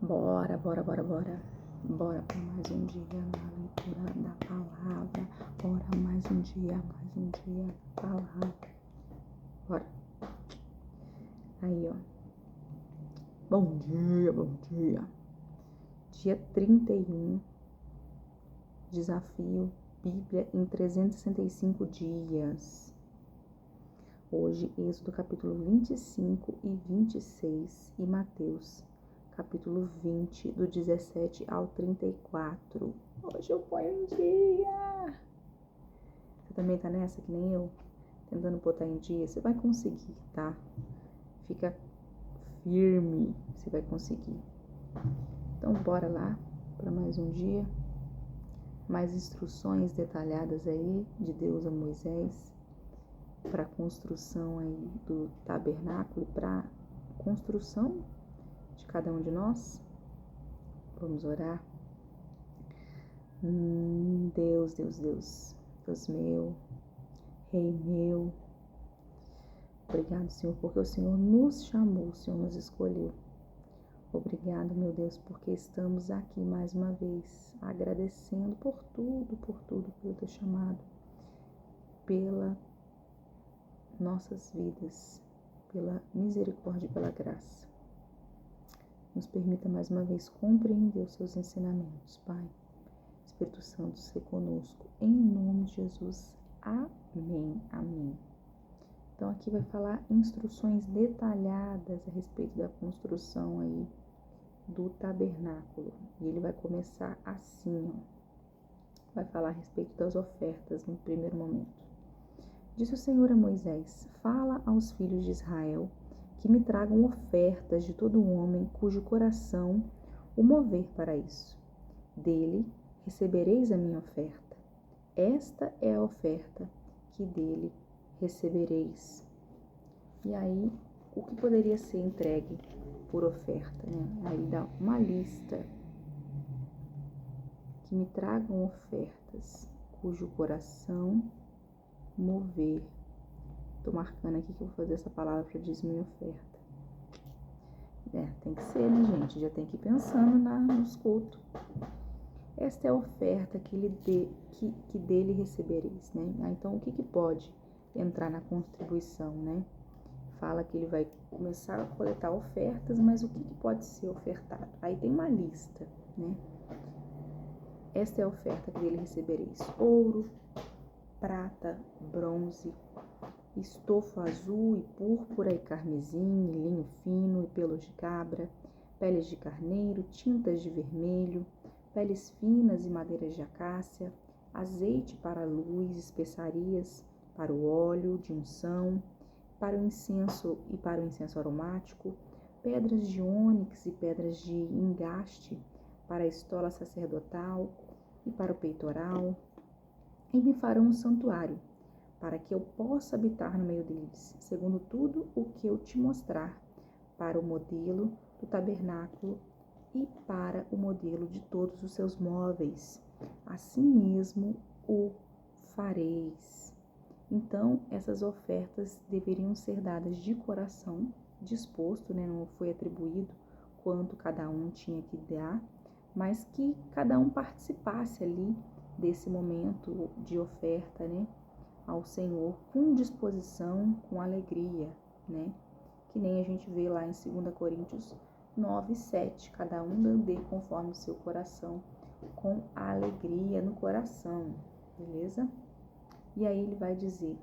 Bora, bora, bora, bora. Bora para mais um dia na leitura da palavra. Bora, mais um dia da palavra. Bora. Aí, ó. Bom dia, bom dia. Dia 31. Desafio Bíblia em 365 dias. Hoje, Êxodo capítulo 25 e 26 e Mateus capítulo 20, do 17 ao 34. Hoje eu ponho em dia. Você também tá nessa que nem eu? Tentando botar em dia? Você vai conseguir, tá? Fica firme, você vai conseguir. Então, bora lá para mais um dia. Mais instruções detalhadas aí de Deus a Moisés para a construção aí do tabernáculo, para construção de cada um de nós. Vamos orar. Deus meu, Rei meu, obrigado, Senhor, porque o Senhor nos chamou, o Senhor nos escolheu. Obrigado, meu Deus, porque estamos aqui mais uma vez, agradecendo por tudo, pelo teu chamado, pela nossas vidas, pela misericórdia e pela graça. Nos permita mais uma vez compreender os seus ensinamentos, Pai. Espírito Santo, seja conosco, em nome de Jesus. Amém, amém. Então aqui vai falar instruções detalhadas a respeito da construção aí do tabernáculo. E ele vai começar assim, ó. Vai falar a respeito das ofertas no primeiro momento. Disse o Senhor a Moisés: fala aos filhos de Israel que me tragam ofertas de todo homem cujo coração o mover para isso. Dele recebereis a minha oferta. Esta é a oferta que dele recebereis. E aí, o que poderia ser entregue por oferta, né? Aí dá uma lista. Que me tragam ofertas cujo coração mover. Tô marcando aqui que eu vou fazer essa palavra para dizer minha oferta. Tem que ser, né, gente? Já tem que ir pensando nos cultos. Esta é a oferta que dele recebereis, né? Então, o que pode entrar na contribuição, né? Fala que ele vai começar a coletar ofertas, mas o que pode ser ofertado? Aí tem uma lista, né? Esta é a oferta que dele recebereis: ouro, prata, bronze, estofo azul e púrpura e carmesim, e linho fino e pelos de cabra, peles de carneiro, tintas de vermelho, peles finas e madeiras de acácia, azeite para a luz, especiarias para o óleo de unção, para o incenso e para o incenso aromático, pedras de ônix e pedras de engaste para a estola sacerdotal e para o peitoral, e me farão um santuário, para que eu possa habitar no meio deles, segundo tudo o que eu te mostrar, para o modelo do tabernáculo e para o modelo de todos os seus móveis. Assim mesmo o fareis. Então, essas ofertas deveriam ser dadas de coração disposto, né? Não foi atribuído quanto cada um tinha que dar, mas que cada um participasse ali desse momento de oferta, né? Ao Senhor com disposição, com alegria, né? Que nem a gente vê lá em 2 Coríntios 9:7, cada um dê conforme o seu coração, com alegria no coração, beleza? E aí ele vai dizer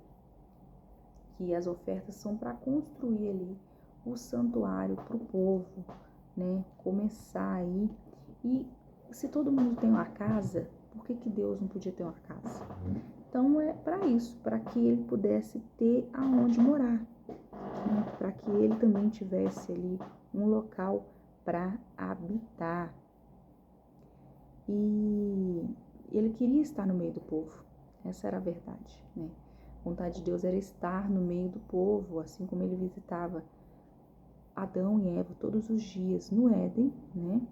que as ofertas são para construir ali o santuário para o povo, né? Começar aí. E se todo mundo tem uma casa, por que Deus não podia ter uma casa? Então é para isso, para que ele pudesse ter aonde morar, né? Para que ele também tivesse ali um local para habitar. E ele queria estar no meio do povo, essa era a verdade, né? A vontade de Deus era estar no meio do povo, assim como ele visitava Adão e Eva todos os dias no Éden, né?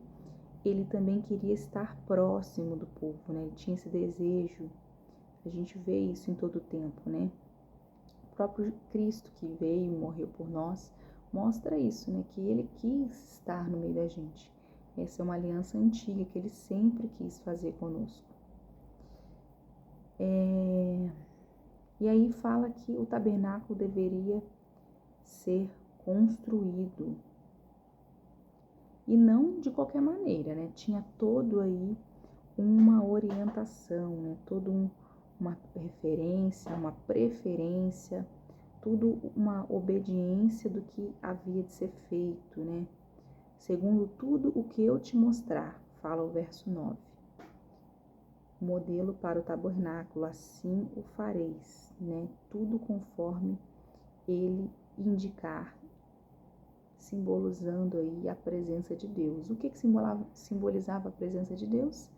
Ele também queria estar próximo do povo, né? Ele tinha esse desejo. A gente vê isso em todo o tempo, né? O próprio Cristo que veio e morreu por nós mostra isso, né? Que ele quis estar no meio da gente. Essa é uma aliança antiga que ele sempre quis fazer conosco. E aí fala que o tabernáculo deveria ser construído. E não de qualquer maneira, né? Tinha todo aí uma orientação, né? Uma referência, uma preferência, tudo uma obediência do que havia de ser feito, né? Segundo tudo o que eu te mostrar, fala o verso 9. Modelo para o tabernáculo, assim o fareis, né? Tudo conforme ele indicar, simbolizando aí a presença de Deus. O que simbolizava a presença de Deus?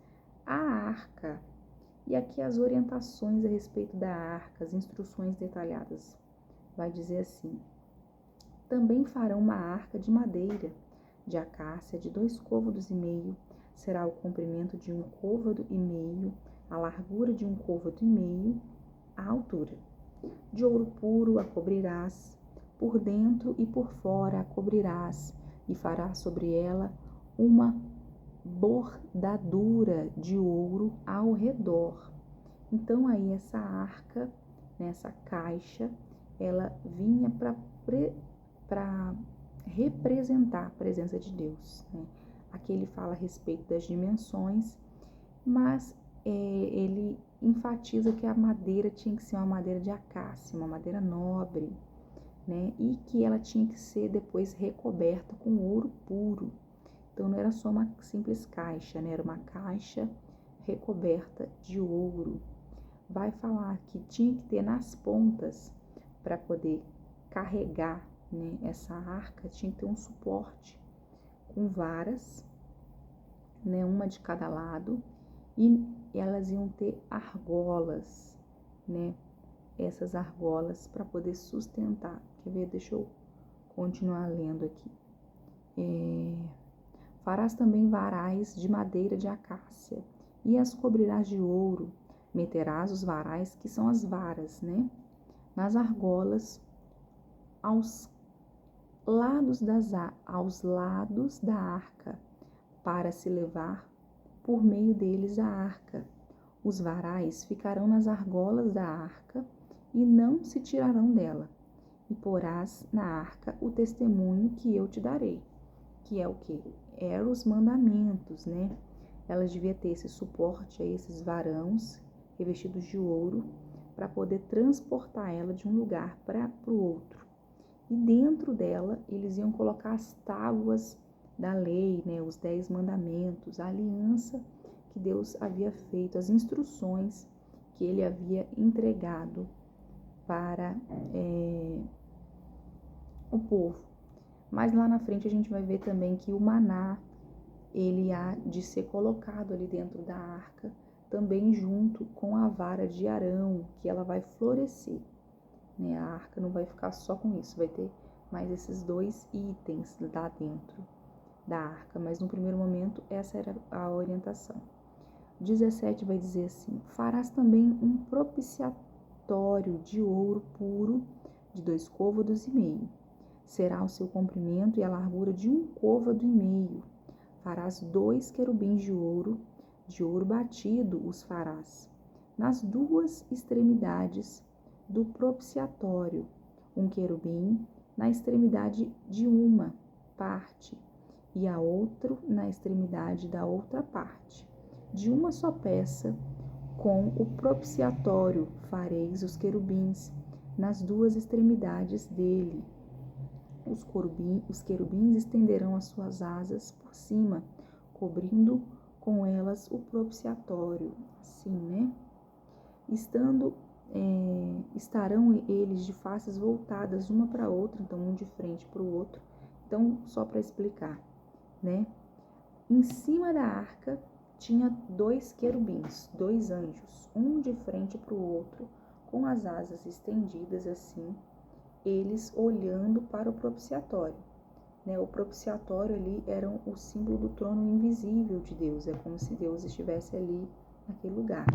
A arca. E aqui as orientações a respeito da arca, as instruções detalhadas. Vai dizer assim: também farão uma arca de madeira, de acácia, de 2,5 côvados, será o comprimento de 1,5 côvado, a largura de 1,5 côvado, a altura. De ouro puro a cobrirás, por dentro e por fora a cobrirás, e farás sobre ela uma bordadura de ouro ao redor. Então aí essa arca, nessa caixa, ela vinha para representar a presença de Deus, né? Aqui ele fala a respeito das dimensões, mas ele enfatiza que a madeira tinha que ser uma madeira de acácia, uma madeira nobre, né? E que ela tinha que ser depois recoberta com ouro puro. Então não era só uma simples caixa, né? Era uma caixa recoberta de ouro. Vai falar que tinha que ter nas pontas, para poder carregar, né, essa arca, tinha que ter um suporte com varas, né, uma de cada lado, e elas iam ter argolas, né, essas argolas para poder sustentar. Quer ver? Deixa eu continuar lendo aqui. Farás também varais de madeira de acácia, e as cobrirás de ouro. Meterás os varais, que são as varas, né, nas argolas aos lados da arca, para se levar por meio deles a arca. Os varais ficarão nas argolas da arca e não se tirarão dela. E porás na arca o testemunho que eu te darei. Que é o quê? Eram os mandamentos, né? Ela devia ter esse suporte a esses varões revestidos de ouro para poder transportar ela de um lugar para o outro. E dentro dela eles iam colocar as tábuas da lei, né? Os 10 mandamentos, a aliança que Deus havia feito, as instruções que ele havia entregado para o povo. Mas lá na frente a gente vai ver também que o maná, ele há de ser colocado ali dentro da arca, também junto com a vara de Arão, que ela vai florescer, né? A arca não vai ficar só com isso, vai ter mais esses 2 itens lá dentro da arca, mas no primeiro momento essa era a orientação. 17 vai dizer assim: farás também um propiciatório de ouro puro de 2,5 côvados. Será o seu comprimento e a largura de 1,5 côvado. Farás 2 querubins de ouro batido os farás nas 2 extremidades do propiciatório, um querubim na extremidade de uma parte e a outro na extremidade da outra parte. De uma só peça, com o propiciatório fareis os querubins nas 2 extremidades dele. Os querubins estenderão as suas asas por cima, cobrindo com elas o propiciatório, assim, né? Estarão eles de faces voltadas uma para a outra, então um de frente para o outro. Então, só para explicar, né? Em cima da arca tinha 2 querubins, 2 anjos, um de frente para o outro, com as asas estendidas assim, eles olhando para o propiciatório, né? O propiciatório ali era o símbolo do trono invisível de Deus, é como se Deus estivesse ali naquele lugar,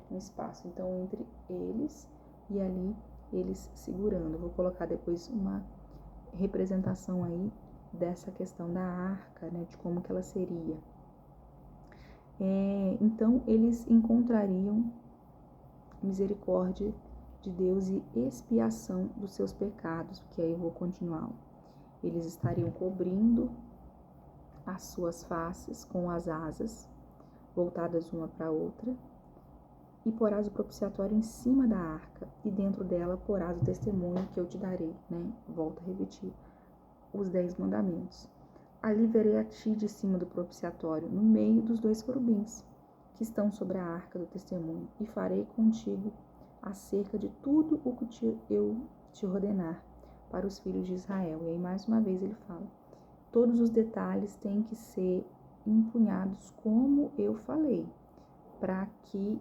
um espaço, então entre eles e ali eles segurando. Vou colocar depois uma representação aí dessa questão da arca, né, de como que ela seria. Então, eles encontrariam misericórdia de Deus e expiação dos seus pecados, que aí eu vou continuar. Eles estariam cobrindo as suas faces com as asas, voltadas uma para a outra, e porás o propiciatório em cima da arca, e dentro dela porás o testemunho que eu te darei, né? Volto a repetir os 10 mandamentos. Ali verei a ti de cima do propiciatório, no meio dos 2 querubins, que estão sobre a arca do testemunho, e farei contigo acerca de tudo o que eu te ordenar para os filhos de Israel. E aí, mais uma vez, ele fala, todos os detalhes têm que ser empunhados como eu falei, para que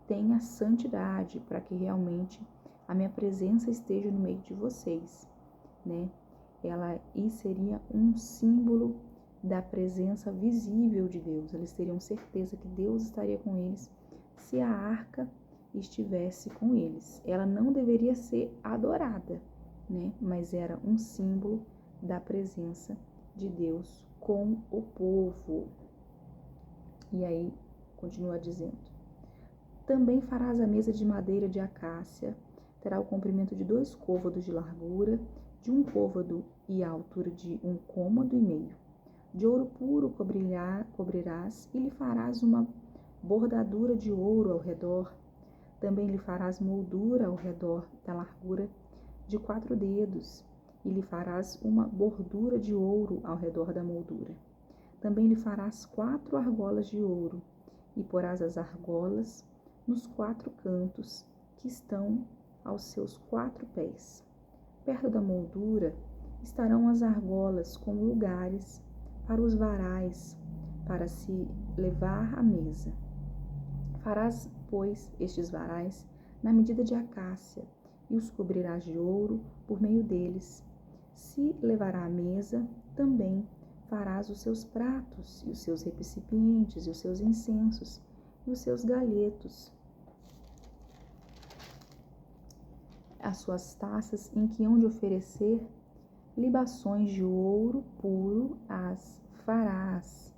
tenha santidade, para que realmente a minha presença esteja no meio de vocês, né? Ela seria um símbolo da presença visível de Deus. Eles teriam certeza que Deus estaria com eles se a arca estivesse com eles. Ela não deveria ser adorada, né? Mas era um símbolo da presença de Deus com o povo. E aí, continua dizendo, também farás a mesa de madeira de acácia, terá o comprimento de 2 côvados de largura, de 1 côvado e a altura de 1 côvado e meio. De ouro puro cobrirás e lhe farás uma bordadura de ouro ao redor. Também lhe farás moldura ao redor da largura de 4 dedos, e lhe farás uma bordura de ouro ao redor da moldura. Também lhe farás 4 argolas de ouro, e porás as argolas nos 4 cantos que estão aos seus 4 pés. Perto da moldura estarão as argolas como lugares para os varais, para se levar à mesa. Farás, pois, estes varais na medida de acácia, e os cobrirás de ouro por meio deles. Se levará à mesa, também farás os seus pratos, e os seus recipientes, e os seus incensos, e os seus galhetos, as suas taças em que hão de oferecer libações de ouro puro as farás.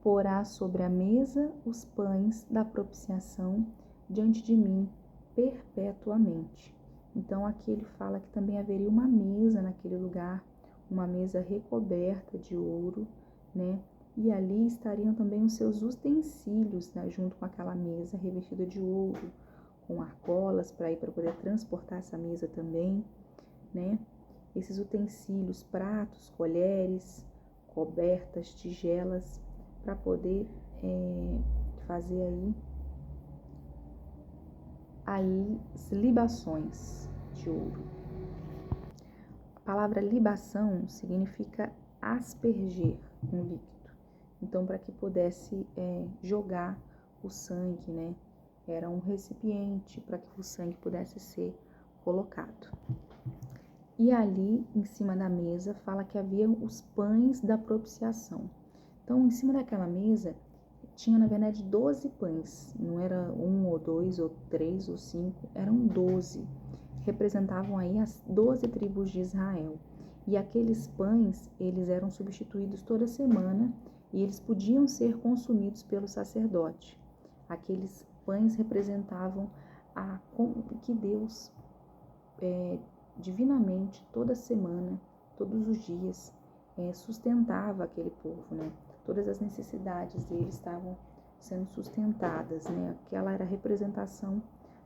Porás sobre a mesa os pães da propiciação diante de mim perpetuamente. Então aqui ele fala que também haveria uma mesa naquele lugar, uma mesa recoberta de ouro, né? E ali estariam também os seus utensílios, né? Junto com aquela mesa revestida de ouro, com argolas para poder transportar essa mesa também, né? Esses utensílios, pratos, colheres, cobertas, tigelas, para poder fazer aí as libações de ouro. A palavra libação significa asperger um líquido. Então, para que pudesse jogar o sangue, né? Era um recipiente para que o sangue pudesse ser colocado. E ali, em cima da mesa, fala que havia os pães da propiciação. Então, em cima daquela mesa, tinha, na verdade, 12 pães. Não era 1 ou 2 ou 3 ou 5, eram 12. Representavam aí as 12 tribos de Israel. E aqueles pães, eles eram substituídos toda semana e eles podiam ser consumidos pelo sacerdote. Aqueles pães representavam que Deus, divinamente, toda semana, todos os dias, sustentava aquele povo, né? Todas as necessidades deles estavam sendo sustentadas, né? Aquela era a representação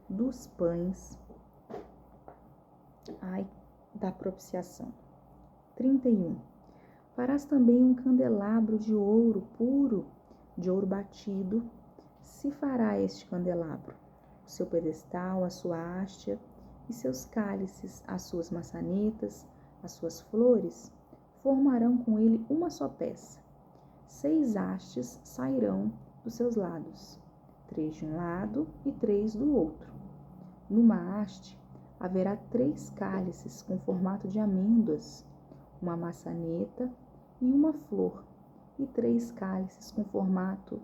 dos pães da propiciação. 31. Farás também um candelabro de ouro puro, de ouro batido. Se fará este candelabro, o seu pedestal, a sua haste e seus cálices, as suas maçanetas, as suas flores, formarão com ele uma só peça. 6 hastes sairão dos seus lados, 3 de um lado e 3 do outro. Numa haste haverá 3 cálices com formato de amêndoas, uma maçaneta e uma flor, e 3 cálices com formato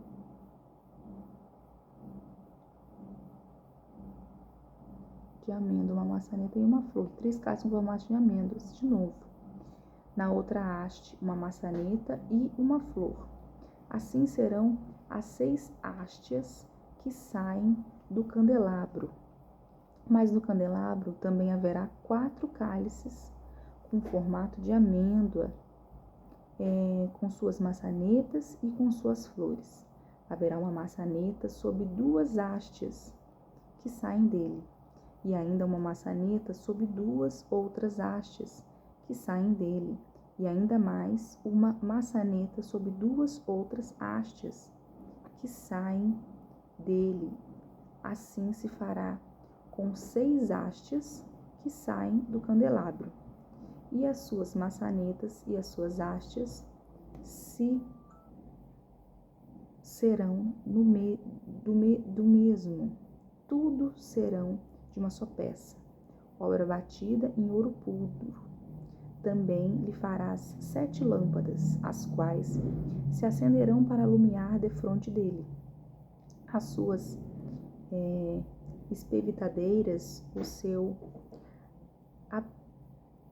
de amêndoa, uma maçaneta e uma flor. 3 cálices em formato de amêndoas, de novo. Na outra haste, uma maçaneta e uma flor. Assim serão as 6 hastes que saem do candelabro. Mas no candelabro também haverá 4 cálices com formato de amêndoa, com suas maçanetas e com suas flores. Haverá uma maçaneta sob 2 hastes que saem dele, e ainda uma maçaneta sob 2 outras hastes que saem dele, e ainda mais uma maçaneta sob 2 outras hastes que saem dele. Assim se fará com 6 hastes que saem do candelabro, e as suas maçanetas e as suas hastes serão do mesmo. Tudo serão de uma só peça, obra batida em ouro puro. Também lhe farás 7 lâmpadas, as quais se acenderão para alumiar defronte dele. As suas espevitadeiras, os seus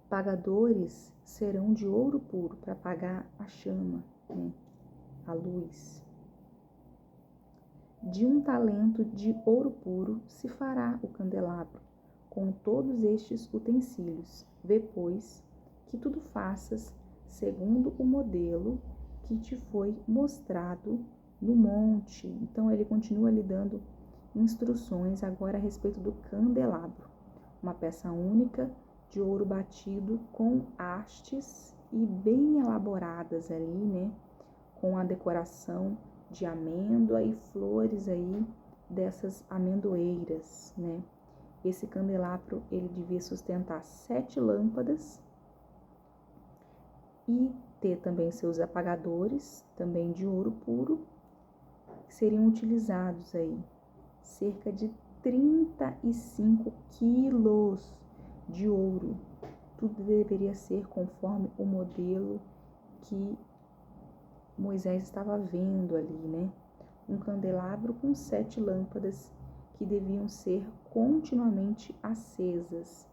apagadores serão de ouro puro para apagar a chama, a luz. De 1 talento de ouro puro se fará o candelabro, com todos estes utensílios. Vê, pois, que tudo faças segundo o modelo que te foi mostrado no monte. Então, ele continua lhe dando instruções agora a respeito do candelabro. Uma peça única de ouro batido com hastes e bem elaboradas ali, com a decoração de amêndoa e flores aí dessas amendoeiras, Esse candelabro, ele devia sustentar 7 lâmpadas e ter também seus apagadores, também de ouro puro, que seriam utilizados aí cerca de 35 quilos de ouro. Tudo deveria ser conforme o modelo que Moisés estava vendo ali, Um candelabro com 7 lâmpadas que deviam ser continuamente acesas.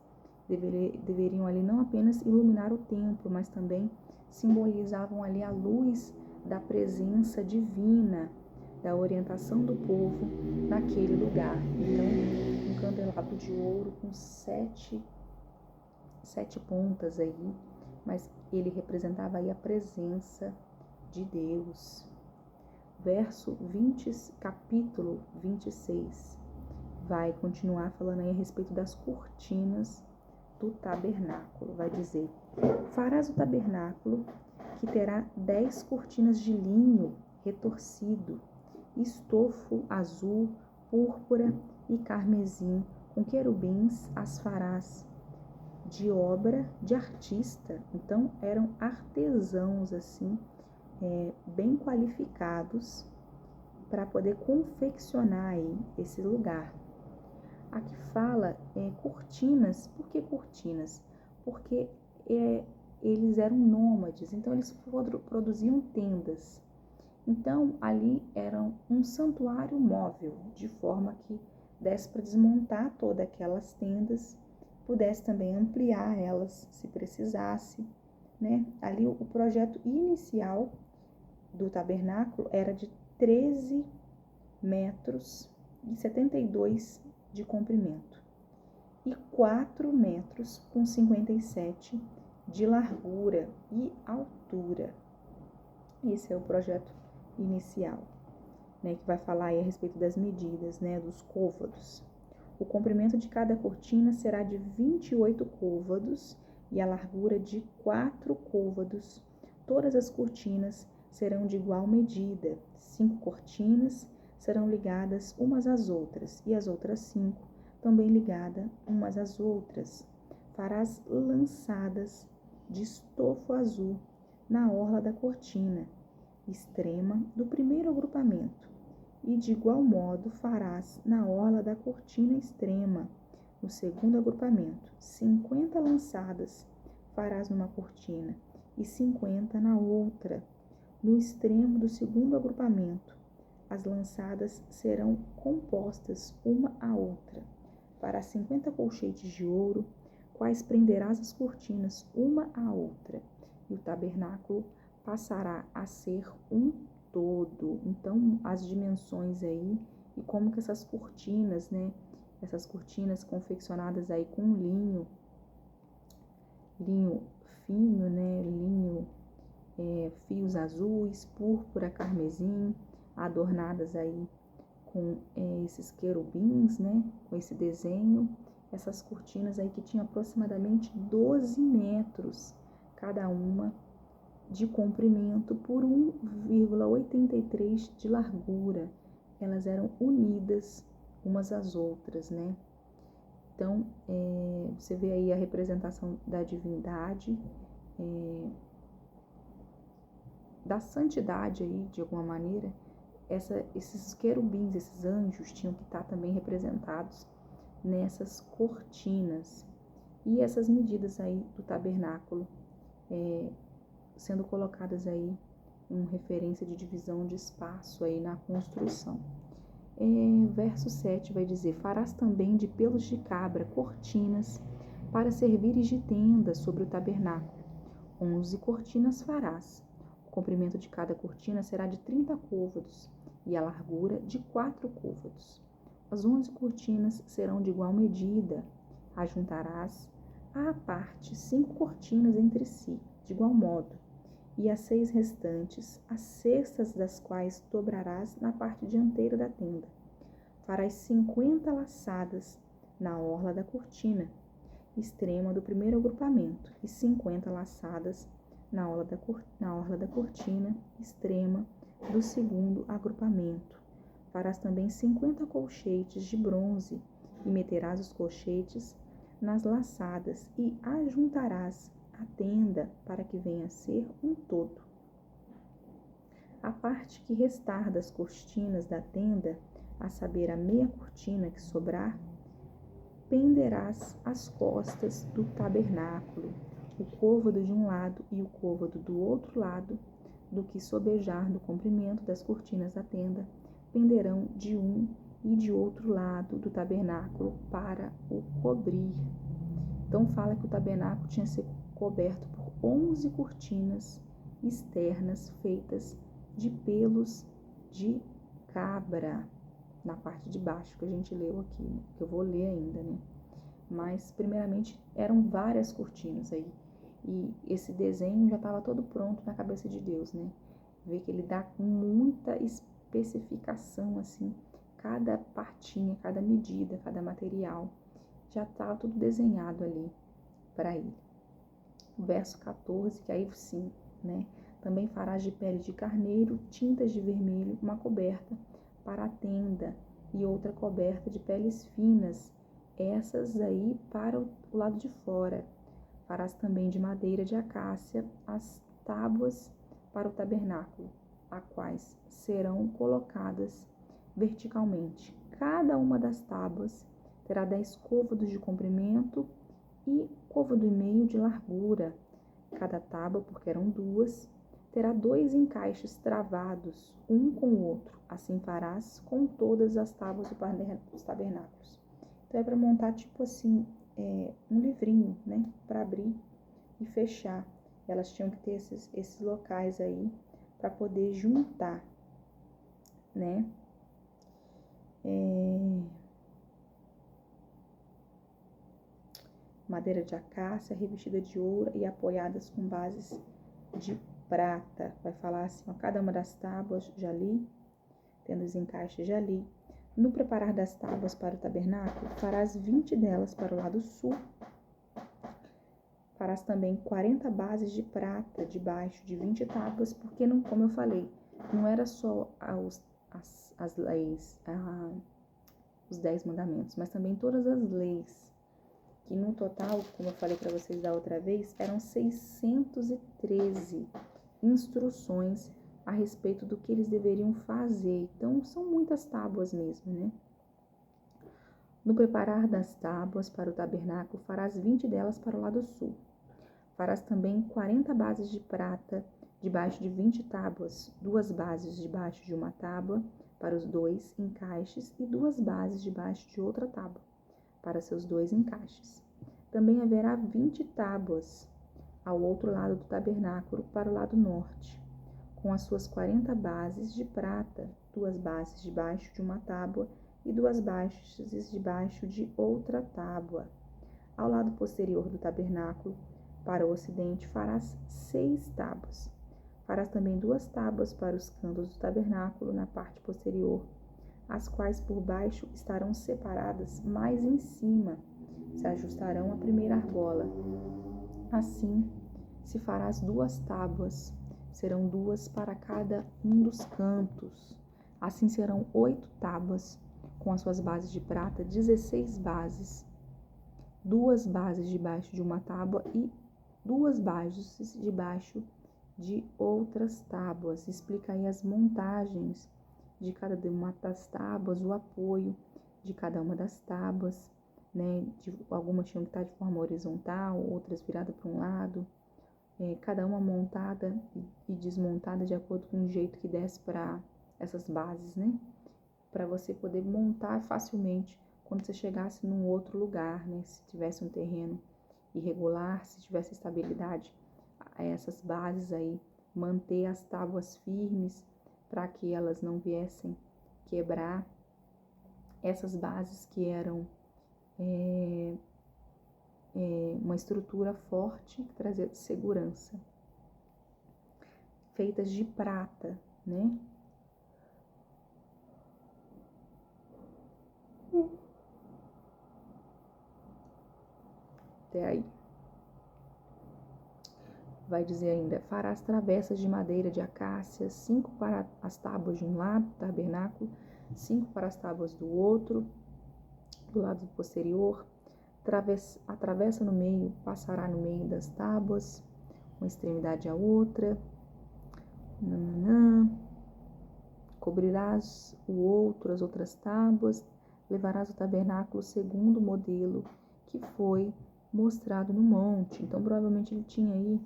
Deveriam ali não apenas iluminar o templo, mas também simbolizavam ali a luz da presença divina, da orientação do povo naquele lugar. Então, um candelabro de ouro com 7 pontas aí, mas ele representava aí a presença de Deus. Capítulo 26, vai continuar falando aí a respeito das cortinas do tabernáculo. Vai dizer: farás o tabernáculo, que terá 10 cortinas de linho retorcido, estofo azul, púrpura e carmesim, com querubins as farás de obra de artista. Então, eram artesãos assim, bem qualificados para poder confeccionar aí esse lugar. Aqui fala cortinas. Por que cortinas? Porque eles eram nômades, então eles produziam tendas. Então, ali era um santuário móvel, de forma que desse para desmontar todas aquelas tendas, pudesse também ampliar elas se precisasse, Ali o projeto inicial do tabernáculo era de 13 metros e 72 de comprimento e 4 metros com 57 de largura e altura. Esse é o projeto inicial, que vai falar aí a respeito das medidas, dos côvados. O comprimento de cada cortina será de 28 côvados e a largura de 4 côvados. Todas as cortinas serão de igual medida. 5 cortinas serão ligadas umas às outras, e as outras 5 também ligadas umas às outras. Farás lançadas de estofo azul na orla da cortina extrema do primeiro agrupamento, e de igual modo farás na orla da cortina extrema no segundo agrupamento. 50 lançadas farás numa cortina e 50 na outra. No extremo do segundo agrupamento, as lançadas serão compostas uma à outra. farás 50 colchetes de ouro, quais prenderás as cortinas uma à outra, e o tabernáculo passará a ser um todo. Então, as dimensões aí, e como que essas cortinas, né? Essas cortinas confeccionadas aí com linho fino, né? Fios azuis, púrpura, carmesim, adornadas aí com esses querubins, né? Com esse desenho. Essas cortinas aí que tinham aproximadamente 12 metros cada uma de comprimento por 1,83 de largura. Elas eram unidas umas às outras, né? Então, você vê aí a representação da divindade, da santidade aí, de alguma maneira. Esses querubins, esses anjos, tinham que estar também representados nessas cortinas. E essas medidas aí do tabernáculo, sendo colocadas aí em referência de divisão de espaço aí na construção. Verso 7 vai dizer: farás também de pelos de cabra cortinas para servires de tenda sobre o tabernáculo. 11 cortinas farás. O comprimento de cada cortina será de 30 côvados e a largura de 4 côvados. As 11 cortinas serão de igual medida. Ajuntarás à parte 5 cortinas entre si, de igual modo, e as 6 restantes, as cestas das quais dobrarás na parte dianteira da tenda. Farás 50 laçadas na orla da cortina extrema do primeiro agrupamento e 50 laçadas na orla da cortina extrema do segundo agrupamento. Farás também 50 colchetes de bronze e meterás os colchetes nas laçadas e ajuntarás a tenda para que venha a ser um todo. A parte que restar das cortinas da tenda, a saber, a meia cortina que sobrar, penderás as costas do tabernáculo, o côvado de um lado e o côvado do outro lado, do que sobejar do comprimento das cortinas da tenda, penderão de um e de outro lado do tabernáculo para o cobrir. Então fala que o tabernáculo tinha que ser coberto por 11 cortinas externas feitas de pelos de cabra, na parte de baixo que a gente leu aqui, que eu vou ler ainda, né? Mas primeiramente eram várias cortinas aí, e esse desenho já estava todo pronto na cabeça de Deus, né? Vê que ele dá com muita especificação, assim, cada partinha, cada medida, cada material, já estava tudo desenhado ali para ele. O verso 14, que aí sim, né? Também farás de pele de carneiro, tintas de vermelho, uma coberta para a tenda e outra coberta de peles finas, essas aí para o lado de fora. Farás também de madeira de acácia as tábuas para o tabernáculo, a quais serão colocadas verticalmente. Cada uma das tábuas terá 10 côvados de comprimento e côvado e meio de largura. Cada tábua, porque eram 2, terá 2 encaixes travados, um com o outro. Assim farás com todas as tábuas dos tabernáculos. Então é para montar tipo assim, um livrinho, né? Para abrir e fechar. Elas tinham que ter esses locais aí para poder juntar, né? Madeira de acácia revestida de ouro e apoiadas com bases de prata. Vai falar assim, ó, cada uma das tábuas já li, tendo os encaixes já li. No preparar das tábuas para o tabernáculo, farás 20 delas para o lado sul. Farás também 40 bases de prata debaixo de 20 tábuas, porque, não, como eu falei, não era só as leis, os 10 mandamentos, mas também todas as leis, que no total, como eu falei para vocês da outra vez, eram 613 instruções a respeito do que eles deveriam fazer. Então, são muitas tábuas mesmo, né? No preparar das tábuas para o tabernáculo, farás 20 delas para o lado sul. Farás também 40 bases de prata debaixo de 20 tábuas, 2 bases debaixo de uma tábua para os 2 encaixes e 2 bases debaixo de outra tábua. para seus 2 encaixes. Também haverá 20 tábuas ao outro lado do tabernáculo, para o lado norte, com as suas 40 bases de prata, 2 bases debaixo de uma tábua e 2 bases debaixo de outra tábua. Ao lado posterior do tabernáculo, para o ocidente, farás 6 tábuas. Farás também 2 tábuas para os cantos do tabernáculo na parte posterior, as quais por baixo estarão separadas mais em cima, se ajustarão à primeira argola. Assim, se farás 2 tábuas, serão 2 para cada um dos cantos. Assim serão 8 tábuas, com as suas bases de prata, 16 bases. 2 bases debaixo de uma tábua e 2 bases debaixo de outras tábuas. Explica aí as montagens de cada uma das tábuas, o apoio de cada uma das tábuas, né? Algumas tinham que estar de forma horizontal, outras viradas para um lado, cada uma montada e desmontada de acordo com o jeito que desse para essas bases, né? Para você poder montar facilmente quando você chegasse num outro lugar, né? Se tivesse um terreno irregular, se tivesse estabilidade, essas bases aí, manter as tábuas firmes para que elas não viessem quebrar. Essas bases que eram uma estrutura forte que trazia segurança, feitas de prata, né? Até aí. Vai dizer ainda: farás travessas de madeira de acácia, 5 para as tábuas de um lado do tabernáculo, 5 para as tábuas do outro, do lado posterior. A travessa no meio passará no meio das tábuas, uma extremidade à outra. Cobrirás o outro, as outras tábuas, levarás o tabernáculo segundo o modelo que foi mostrado no monte. Então, provavelmente ele tinha aí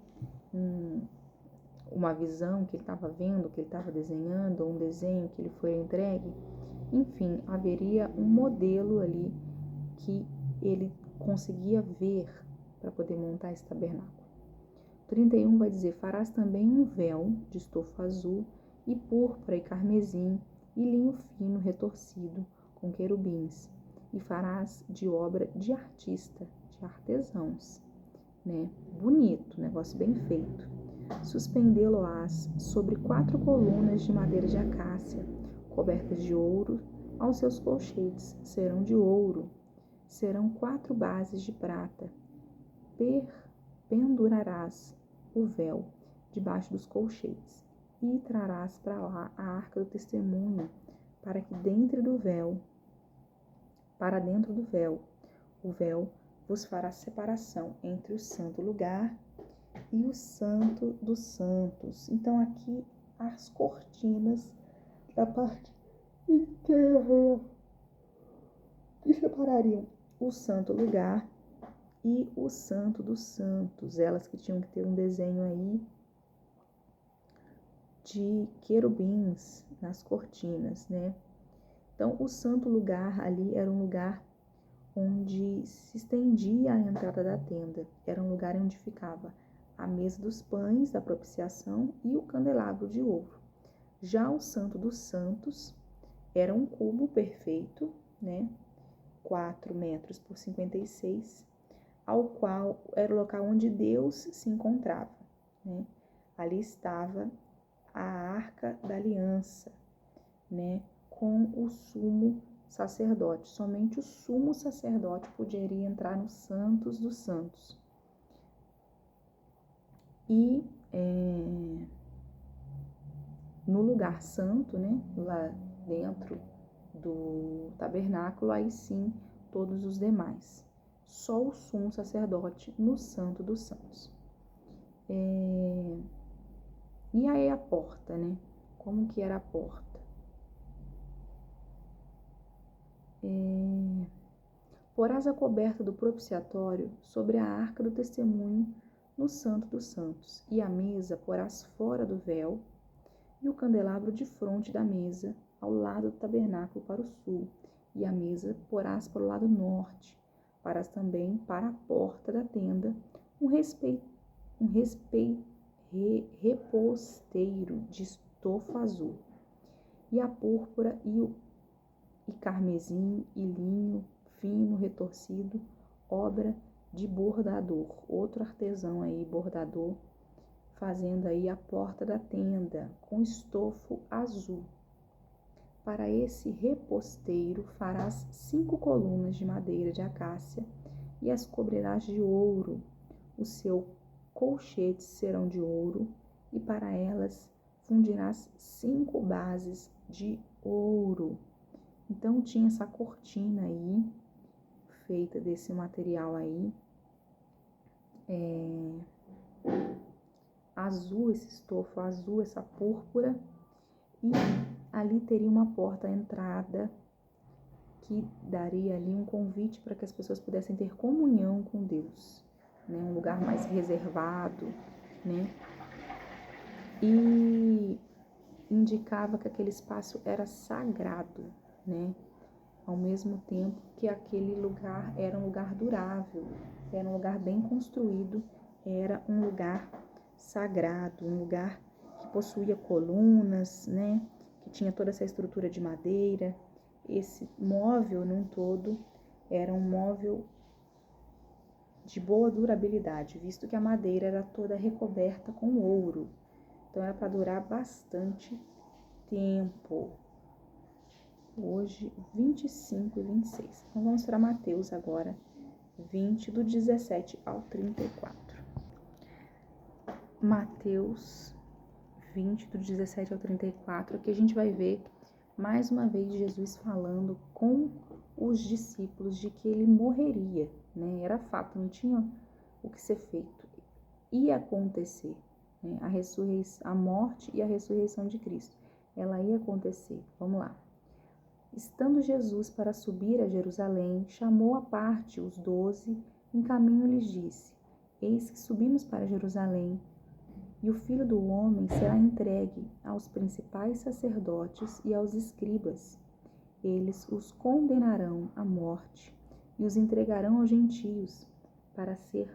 uma visão que ele estava vendo, que ele estava desenhando, ou um desenho que ele foi entregue. Enfim, haveria um modelo ali que ele conseguia ver para poder montar esse tabernáculo. 31 vai dizer: farás também um véu de estofa azul e púrpura e carmesim e linho fino retorcido com querubins, e farás de obra de artista, de artesãos, né? Bonito, negócio bem feito. Suspendê-lo-ás sobre 4 colunas de madeira de acácia, cobertas de ouro. Aos seus colchetes serão de ouro. Serão 4 bases de prata. Pendurarás o véu debaixo dos colchetes e trarás para lá a arca do testemunho, para dentro do véu, o véu vos fará separação entre o santo lugar e o santo dos santos. Então aqui as cortinas da parte interna que separariam o santo lugar e o santo dos santos, elas que tinham que ter um desenho aí de querubins nas cortinas, né? Então, o santo lugar ali era um lugar onde se estendia a entrada da tenda. Era um lugar onde ficava a mesa dos pães da propiciação e o candelabro de ouro. Já o santo dos santos era um cubo perfeito, né? 4 metros por 56, ao qual era o local onde Deus se encontrava, né? Ali estava a Arca da Aliança, né? Com o sumo sacerdote. Somente o sumo sacerdote poderia entrar nos santos dos santos. E no lugar santo, né? Lá dentro do tabernáculo, aí sim todos os demais. Só o sumo sacerdote no santo dos santos. E aí a porta, né? Como que era a porta? Porás a coberta do propiciatório sobre a arca do testemunho no santo dos santos, e a mesa porás fora do véu, e o candelabro de fronte da mesa, ao lado do tabernáculo para o sul, e a mesa porás para o lado norte, farás também para a porta da tenda um reposteiro de estofa azul, e a púrpura e carmesim e linho fino retorcido, obra de bordador, outro artesão aí, bordador, fazendo aí a porta da tenda com estofo azul. Para esse reposteiro farás 5 colunas de madeira de acácia e as cobrirás de ouro. Os seus colchetes serão de ouro, e para elas fundirás 5 bases de ouro. Então tinha essa cortina aí, feita desse material aí, azul, esse estofo azul, essa púrpura, e ali teria uma porta à entrada que daria ali um convite para que as pessoas pudessem ter comunhão com Deus, né? Um lugar mais reservado, né? E indicava que aquele espaço era sagrado, né? Ao mesmo tempo que aquele lugar era um lugar durável, era um lugar bem construído, era um lugar sagrado, um lugar que possuía colunas, né? Que tinha toda essa estrutura de madeira. Esse móvel, num todo, era um móvel de boa durabilidade, visto que a madeira era toda recoberta com ouro. Então era para durar bastante tempo. Hoje, 25 e 26. Então vamos para Mateus agora, 20, do 17 ao 34. Mateus 20, do 17 ao 34, aqui a gente vai ver mais uma vez Jesus falando com os discípulos de que ele morreria, né? Era fato, não tinha o que ser feito. Ia acontecer, né? A morte e a ressurreição de Cristo. Ela ia acontecer. Vamos lá. Estando Jesus para subir a Jerusalém, chamou à parte os 12, em caminho lhes disse: Eis que subimos para Jerusalém, e o Filho do Homem será entregue aos principais sacerdotes e aos escribas. Eles os condenarão à morte e os entregarão aos gentios, para ser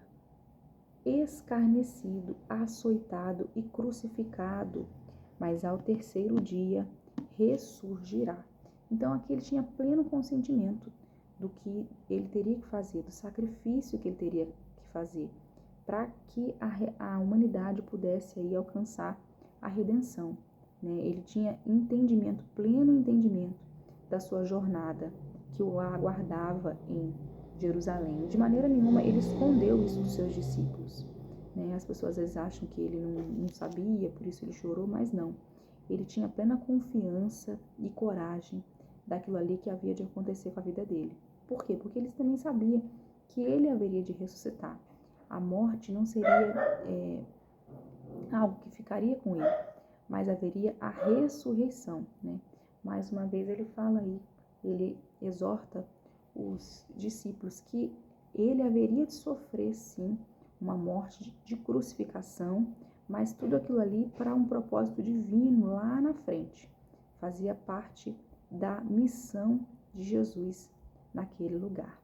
escarnecido, açoitado e crucificado, mas ao terceiro dia ressurgirá. Então aqui ele tinha pleno consentimento do que ele teria que fazer, do sacrifício que ele teria que fazer, para que a humanidade pudesse aí alcançar a redenção, né? Ele tinha entendimento, pleno entendimento da sua jornada que o aguardava em Jerusalém. De maneira nenhuma ele escondeu isso dos seus discípulos, né? As pessoas às vezes acham que ele não sabia, por isso ele chorou, mas não. Ele tinha plena confiança e coragem daquilo ali que havia de acontecer com a vida dele. Por quê? Porque ele também sabia que ele haveria de ressuscitar. A morte não seria algo que ficaria com ele, mas haveria a ressurreição, né? Mais uma vez ele fala aí, ele exorta os discípulos que ele haveria de sofrer, sim, uma morte de crucificação, mas tudo aquilo ali para um propósito divino lá na frente. Fazia parte da missão de Jesus naquele lugar.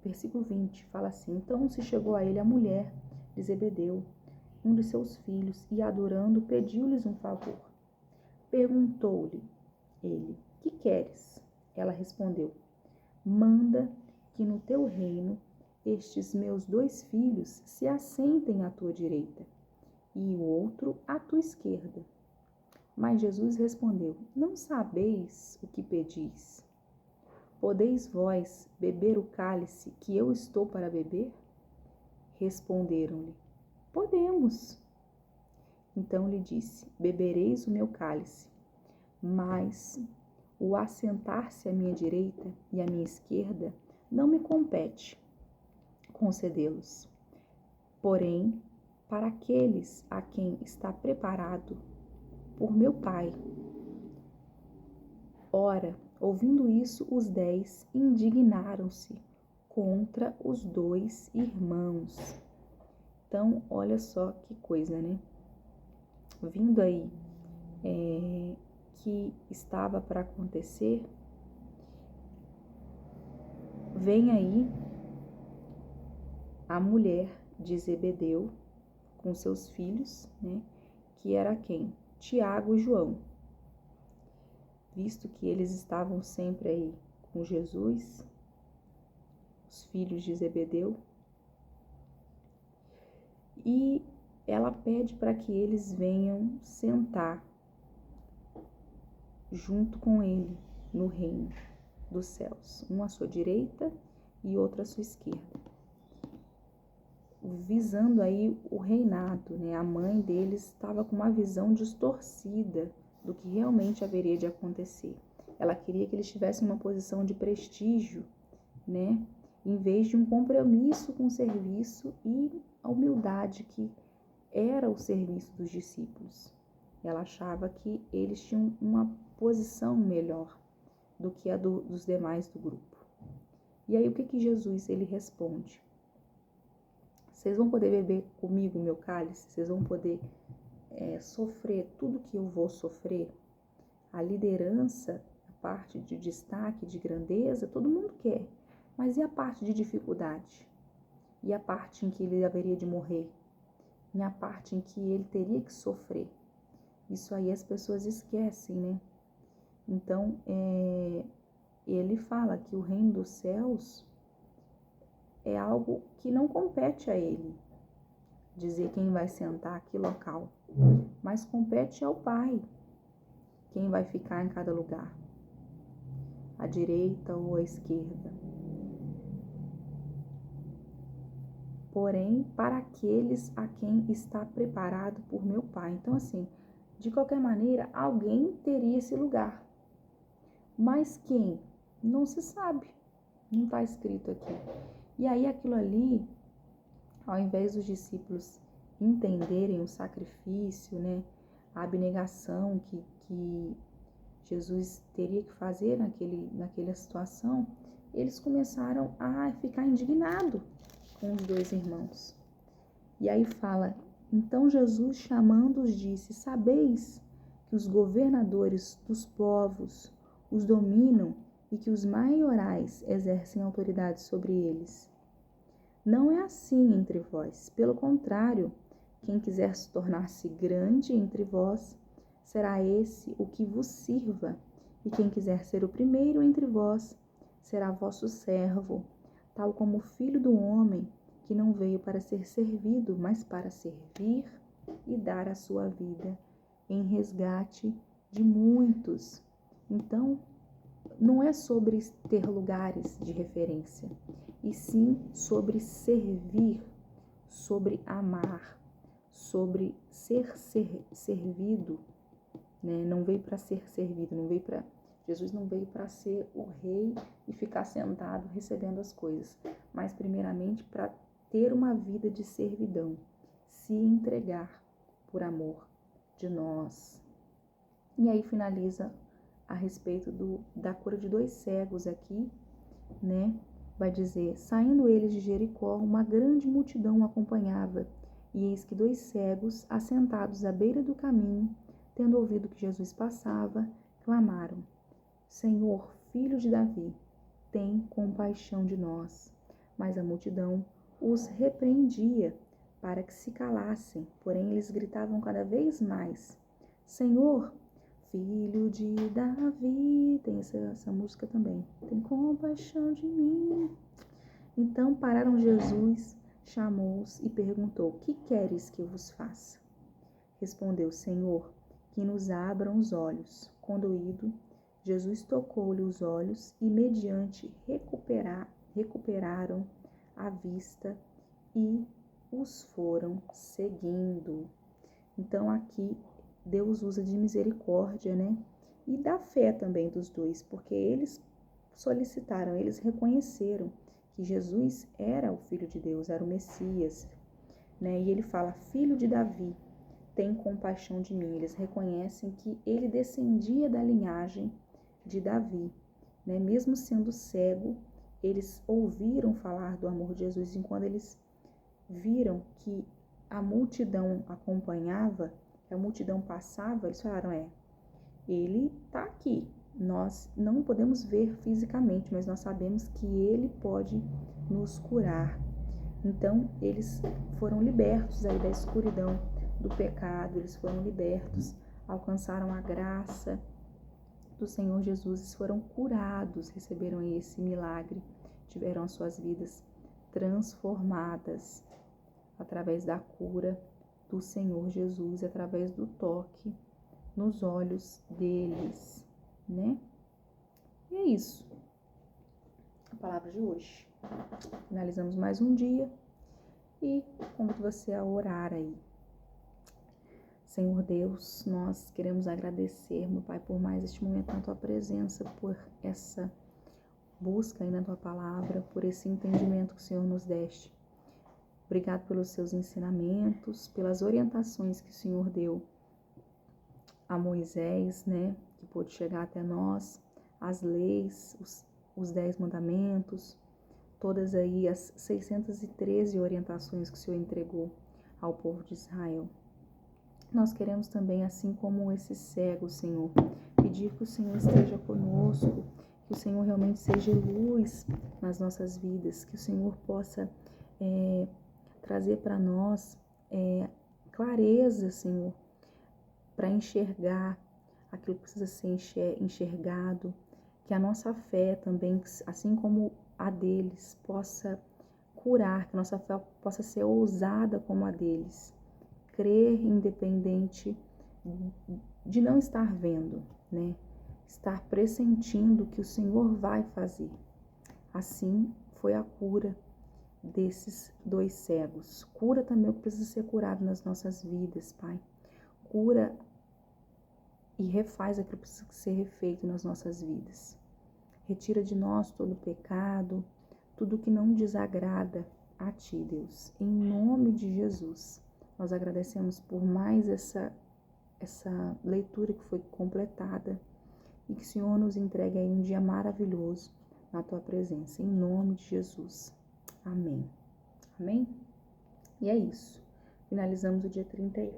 Versículo 20, fala assim: Então se chegou a ele a mulher de Zebedeu, um de seus filhos, e adorando, pediu-lhes um favor. Perguntou-lhe ele: Que queres? Ela respondeu: Manda que no teu reino estes meus 2 filhos se assentem à tua direita e o outro à tua esquerda. Mas Jesus respondeu: Não sabeis o que pedis. Podeis vós beber o cálice que eu estou para beber? Responderam-lhe: Podemos. Então lhe disse: Bebereis o meu cálice, mas o assentar-se à minha direita e à minha esquerda não me compete concedê-los. Porém, para aqueles a quem está preparado por meu Pai. Ora, ouvindo isso, os 10 indignaram-se contra os 2 irmãos. Então, olha só que coisa, né? Vindo aí que estava para acontecer, vem aí a mulher de Zebedeu com seus filhos, né? Que era quem? Tiago e João. Visto que eles estavam sempre aí com Jesus, os filhos de Zebedeu, e ela pede para que eles venham sentar junto com ele no reino dos céus, um à sua direita e outro à sua esquerda, visando aí o reinado, né? A mãe deles estava com uma visão distorcida do que realmente haveria de acontecer. Ela queria que eles tivessem uma posição de prestígio, né? Em vez de um compromisso com o serviço e a humildade que era o serviço dos discípulos. Ela achava que eles tinham uma posição melhor do que a dos demais do grupo. E aí o que Jesus ele responde? Vocês vão poder beber comigo o meu cálice? Vocês vão poder sofrer tudo que eu vou sofrer? A liderança, a parte de destaque, de grandeza, todo mundo quer. Mas e a parte de dificuldade? E a parte em que ele haveria de morrer? E a parte em que ele teria que sofrer? Isso aí as pessoas esquecem, né? Então, ele fala que o reino dos céus é algo que não compete a ele dizer quem vai sentar, que local, mas compete ao Pai quem vai ficar em cada lugar, à direita ou à esquerda. Porém, para aqueles a quem está preparado por meu Pai. Então, assim, de qualquer maneira, alguém teria esse lugar. Mas quem? Não se sabe. Não está escrito aqui. E aí, aquilo ali, ao invés dos discípulos entenderem o sacrifício, né, a abnegação que Jesus teria que fazer naquela situação, eles começaram a ficar indignados com os dois irmãos. E aí fala, então Jesus chamando-os disse, sabeis que os governadores dos povos os dominam e que os maiorais exercem autoridade sobre eles. Não é assim entre vós, pelo contrário, quem quiser se tornar-se grande entre vós, será esse o que vos sirva, e quem quiser ser o primeiro entre vós, será vosso servo, tal como o Filho do Homem, que não veio para ser servido, mas para servir e dar a sua vida em resgate de muitos. Então, não é sobre ter lugares de referência, e sim sobre servir, sobre amar, sobre ser servido, né? Não veio para ser servido, Jesus não veio para ser o rei e ficar sentado recebendo as coisas, mas primeiramente para ter uma vida de servidão, se entregar por amor de nós. E aí finaliza a respeito da cura de 2 cegos aqui, né? Vai dizer, saindo eles de Jericó, uma grande multidão o acompanhava, e eis que 2 cegos, assentados à beira do caminho, tendo ouvido que Jesus passava, clamaram, Senhor, Filho de Davi, tem compaixão de nós. Mas a multidão os repreendia para que se calassem, porém eles gritavam cada vez mais, Senhor, Filho de Davi, tem essa música também, tem compaixão de mim. Então pararam Jesus, chamou-os e perguntou, que queres que eu vos faça? Respondeu, Senhor, que nos abram os olhos. Conduído, Jesus tocou-lhe os olhos e mediante recuperaram a vista e os foram seguindo. Então aqui Deus usa de misericórdia, né? E da fé também dos dois, porque eles solicitaram, eles reconheceram que Jesus era o Filho de Deus, era o Messias, né? E ele fala, Filho de Davi, tem compaixão de mim. Eles reconhecem que ele descendia da linhagem de Davi, né? Mesmo sendo cego, eles ouviram falar do amor de Jesus, e quando eles viram que a multidão acompanhava, que a multidão passava, eles falaram, ele está aqui, nós não podemos ver fisicamente, mas nós sabemos que Ele pode nos curar. Então, eles foram libertos aí da escuridão do pecado, eles foram libertos, alcançaram a graça do Senhor Jesus, eles foram curados, receberam esse milagre, tiveram as suas vidas transformadas através da cura do Senhor Jesus, através do toque nos olhos deles, né? E é isso, a palavra de hoje. Finalizamos mais um dia e convido você a orar aí. Senhor Deus, nós queremos agradecer, meu Pai, por mais este momento na Tua presença, por essa busca aí na Tua palavra, por esse entendimento que o Senhor nos deste. Obrigado pelos Seus ensinamentos, pelas orientações que o Senhor deu a Moisés, né, que pôde chegar até nós, as leis, os 10 mandamentos, todas aí as 613 orientações que o Senhor entregou ao povo de Israel. Nós queremos também, assim como esse cego, Senhor, pedir que o Senhor esteja conosco, que o Senhor realmente seja luz nas nossas vidas, que o Senhor possa trazer para nós clareza, Senhor, para enxergar aquilo que precisa ser enxergado, que a nossa fé também, assim como a deles, possa curar, que a nossa fé possa ser ousada como a deles. Crer independente de não estar vendo, né? Estar pressentindo que o Senhor vai fazer. Assim foi a cura desses 2 cegos. Cura também o que precisa ser curado nas nossas vidas, Pai. Cura e refaz aquilo que precisa ser refeito nas nossas vidas. Retira de nós todo o pecado, tudo que não desagrada a Ti, Deus. Em nome de Jesus. Nós agradecemos por mais essa leitura que foi completada e que o Senhor nos entregue aí um dia maravilhoso na Tua presença, em nome de Jesus. Amém. Amém? E é isso. Finalizamos o dia 31.